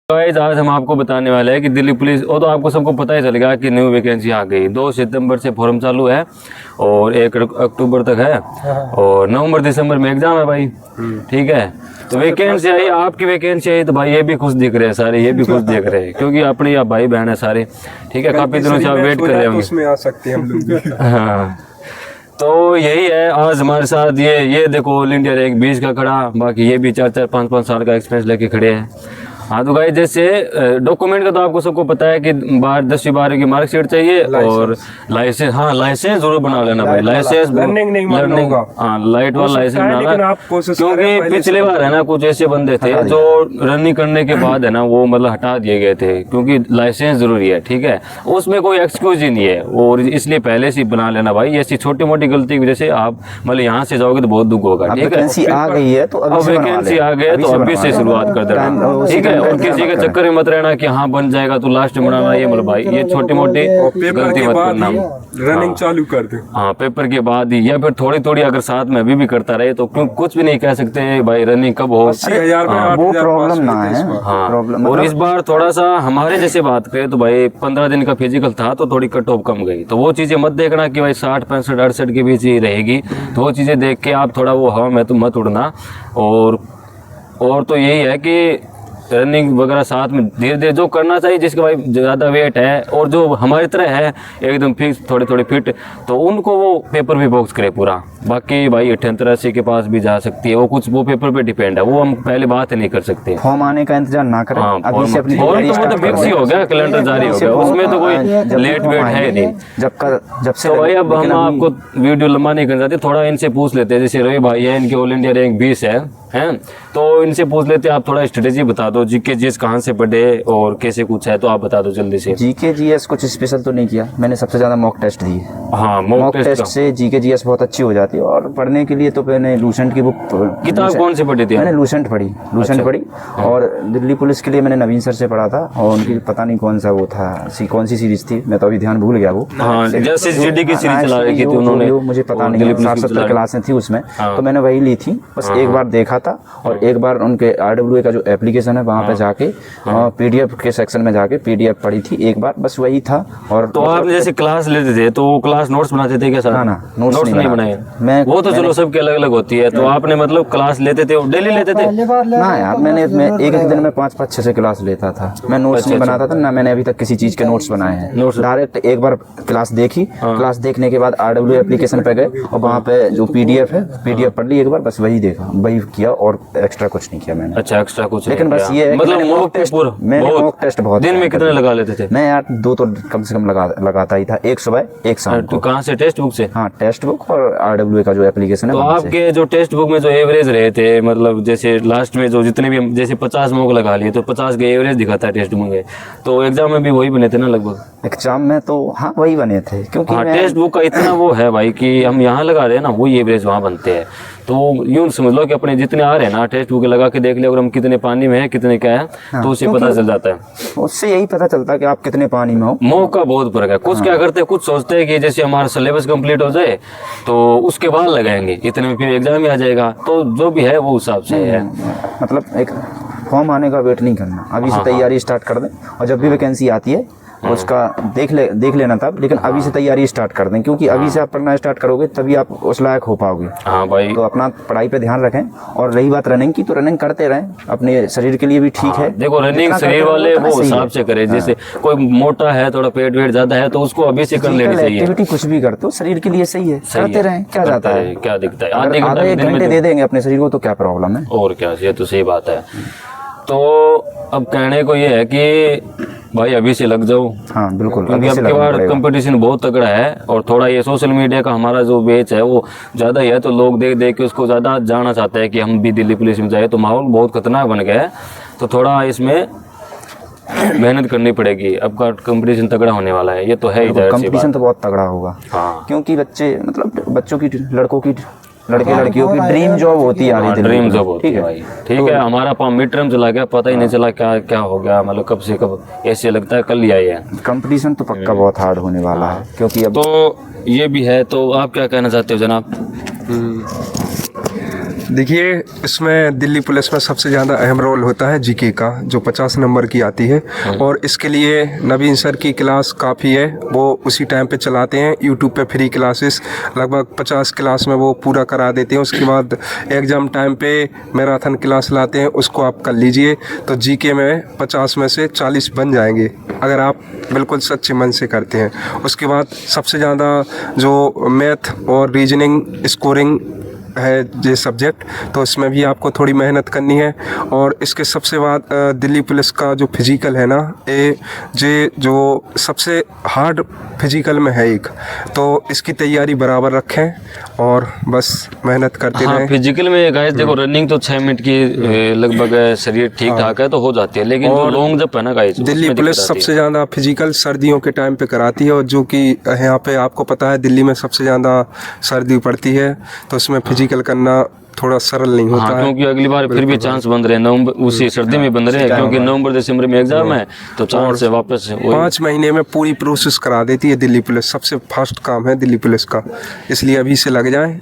Guys आज हम आपको बताने वाले हैं कि दिल्ली पुलिस, वो तो आपको सबको पता ही चलेगा कि न्यू वैकेंसी आ गई। 2 सितंबर से फॉर्म चालू है और 1 अक्टूबर तक है और नवंबर दिसंबर में एग्जाम है भाई। ठीक है, तो वैकेंसी आई, आपकी वैकेंसी आई तो भाई ये भी खुश दिख रहे हैं सारे, ये भी खुश दिख रहे हैं क्योंकि अपने आप भाई बहन है सारे। ठीक है, काफी दिनों से आप वेट कर रहे होंगे, उसमें आ सकते हैं हम लोग। हाँ, तो यही है आज हमारे साथ। ये देखो ऑल इंडिया रैंक 20 का खड़ा, बाकी ये भी 4-4, 5-5 साल का एक्सपीरियंस लेके खड़े हैं। हाँ तो गाइस जैसे डॉक्यूमेंट का तो आपको सबको पता है कि 10वीं 12वीं की मार्कशीट चाहिए और लाइसेंस। हाँ लाइसेंस जरूर बना लेना भाई, लाइसेंस लर्निंग, हाँ लाइट वाला लाइसेंस बनाना, क्योंकि पिछले बार है ना कुछ ऐसे बंदे थे जो रनिंग करने के बाद है ना वो मतलब हटा दिए गए थे, क्योंकि लाइसेंस जरूरी है। ठीक है, उसमें कोई एक्सक्यूज ही नहीं है और इसलिए पहले से बना लेना भाई। ऐसी छोटी मोटी गलती की वजह से आप मतलब यहाँ से जाओगे तो बहुत दुख होगा। ठीक है, वैकेंसी आ गई है तो अब वैकेंसी आ गई तो अभी से शुरुआत कर देना। ठीक है, और किसी के चक्कर में मत रहना कि हाँ बन जाएगा तो लास्ट में बनाना, ये मतलब भाई ये छोटी मोटी गलती मत करना। रनिंग चालू कर दे। हाँ पेपर के बाद ही या फिर थोड़ी थोड़ी अगर साथ में अभी भी करता रहे तो क्यों कुछ भी नहीं कह सकते भाई रनिंग कब हो। वो प्रॉब्लम ना है। हाँ प्रॉब्लम और इस बार थोड़ा सा हमारे जैसे बात करें तो भाई 15 दिन का फिजिकल था तो थोड़ी कट ऑफ कम गई, तो वो चीजें मत देखना कि भाई 60, 65, 68 के बीच ही रहेगी, तो वो चीजें देख के आप थोड़ा वो हवा में तो मत उड़ना। और तो यही है कि रनिंग वगैरह साथ में धीरे धीरे जो करना चाहिए, जिसका भाई ज़्यादा वेट है और जो हमारी तरह है एकदम फिक्स थोड़ी थोड़ी फिट, तो उनको वो पेपर भी बॉक्स करे पूरा। बाकी भाई 78-80 के पास भी जा सकती है, वो कुछ वो पेपर पे डिपेंड है, वो हम पहले बात नहीं कर सकते। फॉर्म आने का इंतजार ना करें। हाँ, अभी से अपनी फॉर्म तो मतलब फिक्स ही हो गया, कैलेंडर जारी हो गया, उसमें तो कोई लेट वेट है नहीं। जब से तो भाई अब हम आपको वीडियो लंबा नहीं कर सकते, थोड़ा इनसे पूछ लेते हैं। जैसे रवि भाई है, इनके ऑल इंडिया रैंक 20 है तो इनसे पूछ लेते हैं। आप थोड़ा स्ट्रेटेजी बता दो, जीके जीएस कहाँ से पढ़े और कैसे कुछ है, तो आप बता दो जल्दी से। जीके जीएस कुछ स्पेशल तो नहीं किया मैंने, सबसे ज्यादा मॉक टेस्ट दिए। हाँ मॉक टेस्ट से जीके जीएस बहुत अच्छी हो जाती है। और पढ़ने के लिए तो मैंने लूसेंट की बुक, किताब कौन सी पढ़ी थी? मैंने लूसेंट पढ़ी, लूसेंट पढ़ी। और दिल्ली पुलिस के लिए मैंने नवीन सर से पढ़ा था और उनकी पता नहीं कौन सा वो था, कौन सी सीरीज थी, मैं तो अभी ध्यान भूल गया वो। जैसे जीडी की सीरीज चला रही थी उन्होंने, मुझे पता नहीं, 60-70 क्लासें थी उसमें, तो मैंने वही ली थी। बस एक बार देखा था और एक बार उनके RWA का जो एप्लीकेशन है वहाँ पे जाके PDF के सेक्शन में जाके PDF पढ़ी थी एक बार, बस वही था। और तो आपने जैसे क्लास लेते थे तो क्लास नोट्स बनाते थे क्या सर? ना नोट्स नहीं बनाए मैं, वो तो चलो सबके अलग अलग होती है। तो आपने मतलब क्लास लेते थे और डेली लेते थे? ना यार, मैं एक दिन में 5-5, 6 क्लास लेता था। मैं नोट्स नहीं बनाता था ना, मैंने अभी तक किसी चीज के नोट्स बनाए हैं। डायरेक्ट एक बार क्लास देखी, क्लास देखने के बाद RWA एप्लीकेशन पे गए और वहाँ पे जो PDF है PDF पढ़ ली एक बार, बस वही देखा, वही किया और एक्स्ट्रा कुछ नहीं किया मैंने। अच्छा, एक्स्ट्रा कुछ लेकिन बस ये है मतलब मॉक टेस्ट बहुत दिन में कितने लगा लेते थे? मैं यार 2 तो कम से कम लगाता ही था, एक सुबह एक शाम को। कहाँ से? टेक्स्ट बुक से? हाँ टेक्स्ट बुक और RWA का जो एप्लीकेशन है। तो आपके जो टेक्स्ट बुक में जो एवरेज रहे थे, मतलब जैसे लास्ट में जो जितने भी जैसे 50 मॉक लगा लिए तो 50 के एवरेज दिखाता है टेक्स्ट बुक में, तो एग्जाम में भी वही बने थे ना लगभग? एग्जाम में तो हाँ वही बने थे, क्योंकि टेक्स्ट बुक का इतना वो है भाई कि हम यहाँ लगा रहे हैं ना वही एवरेज वहाँ बनते हैं। तो यूं समझ लो कि अपने जितने आ रहे हैं ना टेक्स्ट बुक लगा के देख लिया अगर हम कितने पानी में है कितने क्या है, तो उससे पता चल जाता है। उससे यही पता चलता है कि आप कितने पानी में हो। मॉक का बहुत फर्क है। कुछ क्या करते हैं, कुछ सोचते हैं कि जैसे हमारा सिलेबस कंप्लीट हो जाए तो उसके बाद लगाएंगे, इतने में फिर एग्जाम ही आ जाएगा, तो जो भी है वो हिसाब से है। मतलब एक फॉर्म आने का वेट नहीं करना, अभी से तैयारी स्टार्ट कर दें और जब भी वैकेंसी आती है उसका देख लेना था, लेकिन अभी से तैयारी स्टार्ट कर दें, क्योंकि अभी से आप पढ़ना स्टार्ट करोगे तभी आप उस लायक हो पाओगे। हाँ भाई, तो अपना पढ़ाई पे ध्यान रखें। और रही बात रनिंग की, तो रनिंग करते रहें, अपने शरीर के लिए भी ठीक है। देखो रनिंग शरीर वाले वो हिसाब से करे, जैसे कोई मोटा है थोड़ा पेट वेट ज्यादा है तो उसको अभी से कर लेनी चाहिए। एक्टिविटी कुछ भी करते हो शरीब के लिए सही है, करते रहें, क्या जाता है, क्या दिखता है। आधा 1 घंटे दे देंगे अपने शरीर को तो क्या प्रॉब्लम है। और क्या, ये तो सही बात है। तो अब कहने को ये है कि भाई अभी से लग जाओ। हाँ बिल्कुल, क्योंकि अब के बाद कंपटीशन बहुत तगड़ा है और थोड़ा ये सोशल मीडिया का हमारा जो बेच है वो ज़्यादा ही है, तो लोग देख देख के उसको ज़्यादा जाना चाहते हैं कि हम भी दिल्ली पुलिस में जाए, तो माहौल बहुत खतरनाक बन गया है। तो थोड़ा इसमें मेहनत करनी पड़ेगी, अब का कंपटीशन तगड़ा होने वाला है, ये तो है ही। कंपटीशन तो बहुत तगड़ा होगा। हाँ, क्योंकि बच्चों की, लड़कों की, लड़कियों की ड्रीम जॉब होती है, ड्रीम जॉब होती है भाई। ठीक है, हमारा मिड टर्म चला गया, पता ही नहीं चला क्या क्या हो गया, मतलब कब से कब ऐसे लगता है कल ही आई है। कंपटीशन तो पक्का बहुत हार्ड होने वाला है, क्योंकि अब तो ये भी है। तो आप क्या कहना चाहते हो जनाब? देखिए, इसमें दिल्ली पुलिस में सबसे ज़्यादा अहम रोल होता है जीके का, जो 50 नंबर की आती है। और इसके लिए नवीन सर की क्लास काफ़ी है, वो उसी टाइम पे चलाते हैं। यूट्यूब पे फ्री क्लासेस लगभग 50 क्लास में वो पूरा करा देते हैं। उसके बाद एग्ज़ाम टाइम पे मैराथन क्लास लाते हैं, उसको आप कर लीजिए तो जीके में 50 में से 40 बन जाएंगे, अगर आप बिल्कुल सच्चे मन से करते हैं। उसके बाद सबसे ज़्यादा जो मैथ और रीजनिंग स्कोरिंग है ये सब्जेक्ट, तो इसमें भी आपको थोड़ी मेहनत करनी है। और इसके सबसे बाद दिल्ली पुलिस का जो फिजिकल है ना, ये जो सबसे हार्ड फिजिकल में है एक, तो इसकी तैयारी बराबर रखें और बस मेहनत करते रहें। फिजिकल में गाइस देखो, रनिंग तो 6 मिनट की लगभग शरीर ठीक ठाक है तो हो जाती है, लेकिन जो लॉन्ग जंप है ना गाइस, दिल्ली पुलिस सबसे ज़्यादा फिजिकल सर्दियों के टाइम पे कराती है। और जो कि यहाँ पे आपको पता है दिल्ली में सबसे ज़्यादा सर्दी पड़ती है, तो उसमें फिजिकल करना थोड़ा सरल नहीं होता है। क्योंकि अगली बार फिर भी चांस बन रहे हैं, नवंबर उसी सर्दी में बन रहे हैं, क्योंकि नवंबर दिसंबर में एग्जाम है, तो चांस से वापस 5 महीने में पूरी प्रोसेस करा देती है दिल्ली पुलिस। सबसे फास्ट काम है दिल्ली पुलिस का, इसलिए अभी से लग जाए।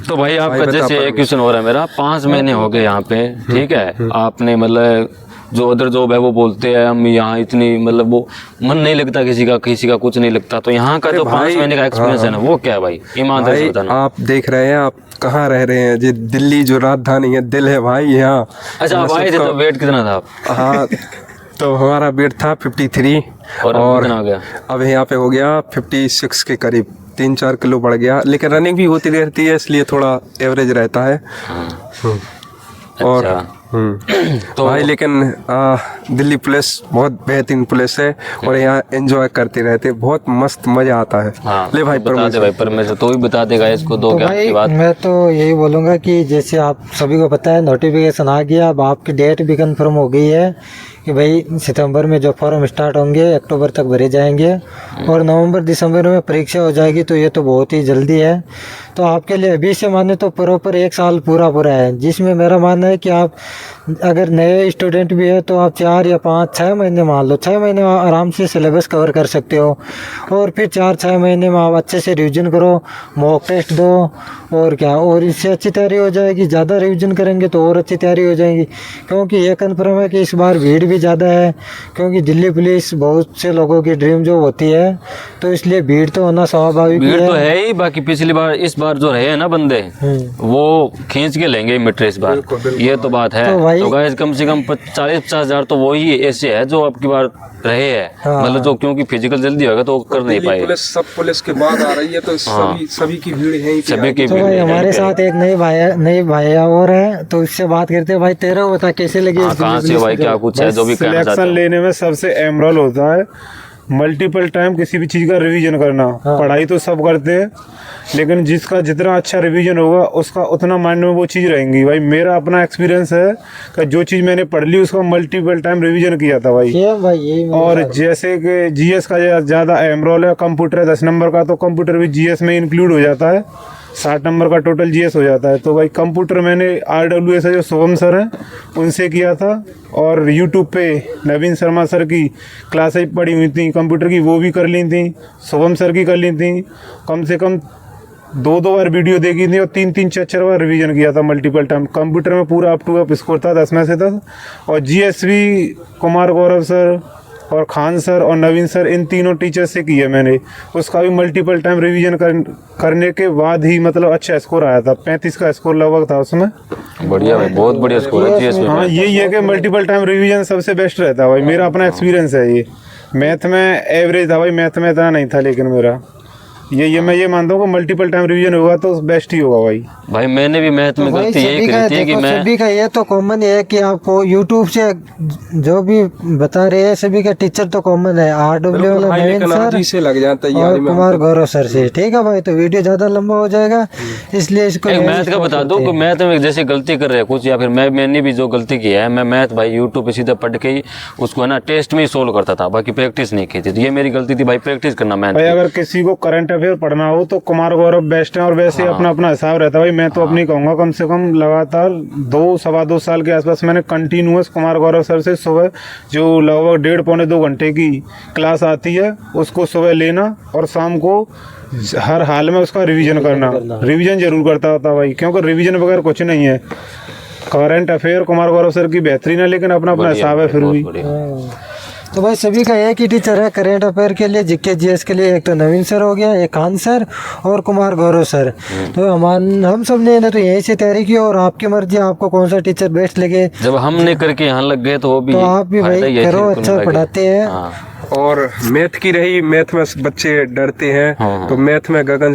तो भाई आपका जैसे एक क्वेश्चन हो रहा है मेरा, 5 महीने हो गए यहाँ पे, ठीक है, आपने मतलब जो अदर जॉब है वो बोलते हैं हम यहाँ इतनी मतलब वो मन नहीं लगता किसी का कुछ नहीं लगता, तो यहाँ का जो 5 महीने का एक्सपीरियंस है ना, वो क्या है भाई, ईमानदारी से बताना। आप देख रहे हैं आप कहाँ रह रहे हैं, ये दिल्ली जो राजधानी है, दिल है भाई यहाँ। अच्छा, आप आए थे तो वेट कितना था आप? हाँ, तो हमारा वेट था 53 और कितना हो गया? अब यहाँ पे हो गया 56 के करीब, 3-4 किलो बढ़ गया। लेकिन रनिंग भी होती रहती है, इसलिए थोड़ा एवरेज रहता है। और तो भाई लेकिन दिल्ली पुलिस बहुत बेहतरीन पुलिस है और यहाँ एंजॉय करते रहते, बहुत मस्त मजा आता है। ले भाई बता दे भाई परमेश्वर, तो भी बता देगा इसको दो तो भाई मैं तो यही बोलूँगा कि जैसे आप सभी को पता है नोटिफिकेशन आ गया, अब आपकी डेट भी कंफर्म हो गई है कि भाई सितंबर में जो फॉर्म स्टार्ट होंगे अक्टूबर तक भरे जाएंगे और नवंबर दिसंबर में परीक्षा हो जाएगी, तो ये तो बहुत ही जल्दी है। तो आपके लिए अभी से माने तो प्रॉपर 1 साल पूरा है, जिसमें मेरा मानना है कि आप अगर नए स्टूडेंट भी है तो आप 4 या 5-6 महीने मान लो, 6 महीने में आराम से सिलेबस कवर कर सकते हो। और फिर 4-6 महीने में आप अच्छे से रिवीजन करो, मॉक टेस्ट दो, और क्या, और इससे अच्छी तैयारी हो जाएगी। ज़्यादा रिवीजन करेंगे तो और अच्छी तैयारी हो जाएगी, क्योंकि ये कन्फर्म है कि इस बार भीड़ भी ज़्यादा है, क्योंकि दिल्ली पुलिस बहुत से लोगों की ड्रीम जॉब होती है, तो इसलिए भीड़ तो होना स्वाभाविक है। भीड़ तो है ही, बाकी पिछली बार इस बार जो रहे हैं ना बंदे, वो खींच के लेंगे मीटर इस बार, ये तो बात है। तो गाइस कम से कम 40-50 हज़ार तो वही ऐसे है जो अब की बार रहे हैं, मतलब जो, क्योंकि फिजिकल जल्दी होगा तो कर नहीं पाएगा। पुलिस सब पुलिस के बाद आ रही है, तो सभी की भीड़ है, सभी की तो भाई हमारे साथ एक नई भाई और है, तो इससे बात करते हैं। भाई तेरा बता कैसे लगी? कहाँ से भाई, क्या कुछ है जो भी कहना चाहते हो? सिलेक्शन लेने में सबसे अहम रोल होता है मल्टीपल टाइम किसी भी चीज़ का रिवीजन करना। पढ़ाई तो सब करते हैं, लेकिन जिसका जितना अच्छा रिवीजन होगा उसका उतना माइंड में वो चीज़ रहेंगी। भाई मेरा अपना एक्सपीरियंस है कि जो चीज़ मैंने पढ़ ली उसका मल्टीपल टाइम रिवीजन किया था भाई। और जैसे कि जीएस का ज़्यादा अहम रोल है, कंप्यूटर है 10 नंबर का, तो कंप्यूटर भी जीएस में इंक्लूड हो जाता है, 60 नंबर का टोटल जीएस हो जाता है। तो भाई कंप्यूटर मैंने RWS जो शुभम सर हैं उनसे किया था, और यूट्यूब पे नवीन शर्मा सर की क्लासेज पढ़ी हुई थी कंप्यूटर की, वो भी कर ली थी, शुभम सर की कर ली थी। कम से कम 2 बार वीडियो देखी थी और 3-3, 4-4 बार रिवीजन किया था मल्टीपल टाइम। कंप्यूटर में पूरा अप टू अप स्कोर था 10 में से 10। और जीएस भी कुमार गौरव सर और खान सर और नवीन सर, इन तीनों टीचर से किया मैंने, उसका भी मल्टीपल टाइम रिवीजन करने के बाद ही मतलब अच्छा स्कोर आया था, 35 का स्कोर लगभग था उसमें। बढ़िया भाई, बहुत बढ़िया स्कोर है जीएस में। हाँ, यही है कि मल्टीपल टाइम रिवीजन सबसे बेस्ट रहता है भाई, मेरा अपना एक्सपीरियंस है ये। मैथ में एवरेज था भाई, मैथ में इतना नहीं था, लेकिन मेरा ये मैं ये मानता हूँ कि मल्टीपल टाइम रिवीजन होगा तो बेस्ट ही होगा भाई मैंने भी मैथ में गलती यही करी थी कि मैं सभी का ये तो कॉमन है कि आपको यूट्यूब से जो भी बता रहे हैं सभी का टीचर तो कॉमन है, RW वाला नवीन सर से लग जाता है और कुमार गौरव सर से। ठीक है भाई, तो वीडियो ज्यादा लंबा हो जाएगा, इसलिए इसको मैथ का बता दो कि मैथ में जैसे गलती कर रहे हैं कुछ, या फिर मैंने भी जो गलती की है, मैं मैथ भाई यूट्यूब पे सीधा पढ़ के ही उसको है ना टेस्ट में ही सोल्व करता था, बाकी प्रैक्टिस नहीं की थी, तो ये मेरी गलती थी भाई, प्रैक्टिस करना मैथ। भाई अगर किसी को करंट अफेयर पढ़ना हो तो कुमार गौरव बेस्ट है, और वैसे अपना अपना हिसाब रहता है भाई। मैं तो अपनी कहूँगा, कम से कम लगातार 2-2.25 साल के आसपास मैंने कंटिन्यूअस कुमार गौरव सर से सुबह जो लगभग 1.5-पौने 2 घंटे की क्लास आती है उसको सुबह लेना, और शाम को हर हाल में उसका रिवीजन करना। रिवीजन जरूर करता होता भाई, क्योंकि रिवीजन बगैर कुछ नहीं है। Current affair Kumar Gaurav sir की बेहतरीन है, लेकिन अपना अपना हिसाब है फिर भी। तो भाई सभी का एक ही टीचर है करेंट अफेयर के लिए, जीके जीएस के लिए। एक तो नवीन सर हो गया, एक खान सर और कुमार गौरव सर। तो हम सब ने ना तो यहीं से तैयारी की, और आपकी मर्जी आपको कौन सा टीचर बेस्ट लगे। जब हमने करके यहाँ लग गए तो वो भी तो आप भी फायदा भाई ही है, करो, कुल अच्छा मिला के। पढ़ाते हैं। हाँ। और मैथ की रही, मैथ में बच्चे डरते हैं, तो मैथ में गगन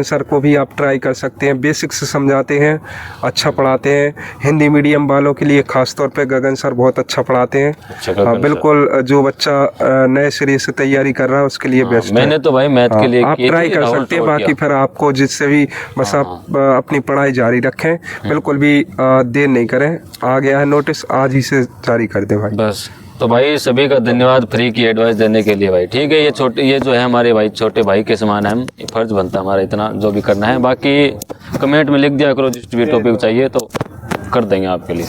सर को भी आप ट्राई कर सकते हैं। बेसिक से समझाते हैं, अच्छा पढ़ाते हैं। हिंदी मीडियम वालों के लिए खास तौर पे गगन सर बहुत अच्छा पढ़ाते हैं। बिल्कुल, जो बच्चा नए सिरे से तैयारी कर रहा है उसके लिए बेस्ट है। मैंने तो भाई मैथ के लिए आप ट्राई कर सकते हैं। बाकी फिर आपको जिससे भी बस आप अपनी पढ़ाई जारी रखें, बिल्कुल भी देर नहीं करें। आ गया है नोटिस, आज ही से जारी कर दें भाई। बस। तो भाई सभी का धन्यवाद फ्री की एडवाइस देने के लिए भाई। ठीक है, ये जो है हमारे भाई छोटे भाई के समान है, ये फर्ज बनता है हमारा इतना जो भी करना है। बाकी कमेंट में लिख दिया करो, जिस भी टॉपिक चाहिए तो कर देंगे आपके लिए।